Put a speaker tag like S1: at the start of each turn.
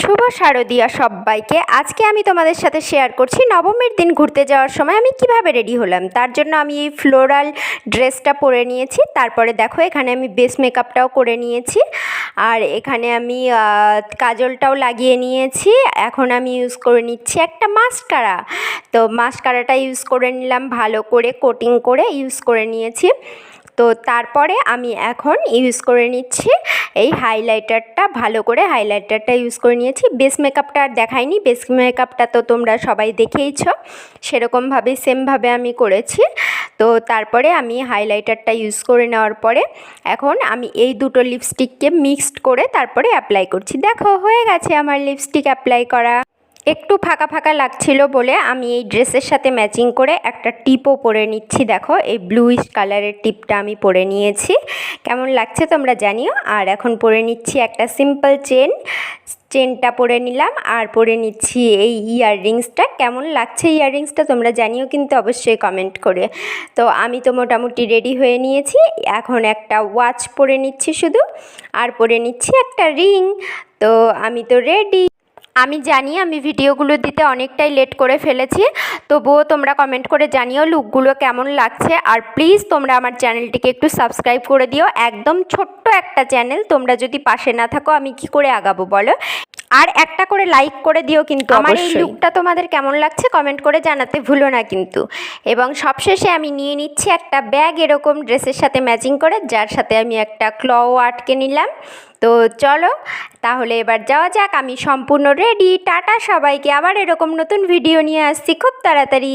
S1: শুভ শারদীয়া সবাইকে। আজকে আমি তোমাদের সাথে শেয়ার করছি নবমীর দিন ঘুরতে যাওয়ার সময় আমি কিভাবে রেডি হলাম। তার জন্য আমি এই ফ্লোরাল ড্রেসটা পরে নিয়েছি। তারপরে দেখো এখানে আমি বেস মেকআপটাও করে নিয়েছি, আর এখানে আমি কাজলটাও লাগিয়ে নিয়েছি। এখন আমি ইউজ করে নিচ্ছি একটা মাস্কারা। তো মাস্কারাটা ইউজ করে নিলাম, ভালো করে কোটিং করে ইউজ করে নিয়েছি। তো তারপরে আমি এখন ইউজ করে নিচ্ছি এই হাইলাইটারটা, ভালো করে হাইলাইটারটা ইউজ করে নিয়েছি। বেস মেকআপটা আর দেখাইনি, বেস মেকআপটা তো তোমরা সবাই দেখেইছো, সেরকমভাবে সেমভাবে আমি করেছি। তো তারপরে আমি হাইলাইটারটা ইউজ করে নেওয়ার পরে এখন আমি এই দুটো লিপস্টিককে মিক্সড করে তারপরে অ্যাপ্লাই করছি। দেখো হয়ে গেছে আমার লিপস্টিক অ্যাপ্লাই করা। একটু ফাঁকা ফাঁকা লাগছিল বলে আমি এই ড্রেসের সাথে ম্যাচিং করে একটা টিপও পরে নিচ্ছি। দেখো এই ব্লুইশ কালারের টিপটা আমি পরে নিয়েছি, কেমন লাগছে তোমরা জানিও। আর এখন পরে নিচ্ছি একটা সিম্পল চেনটা পরে নিলাম, আর পরে নিচ্ছি এই ইয়াররিংসটা। কেমন লাগছে ইয়াররিংসটা তোমরা জানিও কিন্তু অবশ্যই কমেন্ট করে। তো আমি তো মোটামুটি রেডি হয়ে নিয়েছি। এখন একটা ওয়াচ পরে নিচ্ছি শুধু, আর পরে নিচ্ছি একটা রিং। তো আমি তো রেডি। আমি জানি আমি ভিডিওগুলো দিতে অনেকটাই লেট করে ফেলেছি, তবুও তোমরা কমেন্ট করে জানিও লুকগুলো কেমন লাগছে। আর প্লিজ তোমরা আমার চ্যানেলটিকে একটু সাবস্ক্রাইব করে দিও। একদম ছোট্ট একটা চ্যানেল, তোমরা যদি পাশে না থাকো আমি কি করে আগাবো বলো। আর একটা করে লাইক করে দিও কিন্তু। আমার এই লুকটা তোমাদের কেমন লাগছে কমেন্ট করে জানাতে ভুলো না কিন্তু। এবং সবশেষে আমি নিয়ে নিচ্ছি একটা ব্যাগ, এরকম ড্রেসের সাথে ম্যাচিং করে, যার সাথে আমি একটা ক্লও আটকে নিলাম। তো চলো তাহলে এবার যাওয়া যাক। আমি সম্পূর্ণ রেডি। টাটা সবাইকে, আবার এরকম নতুন ভিডিও নিয়ে আসছি খুব তাড়াতাড়ি।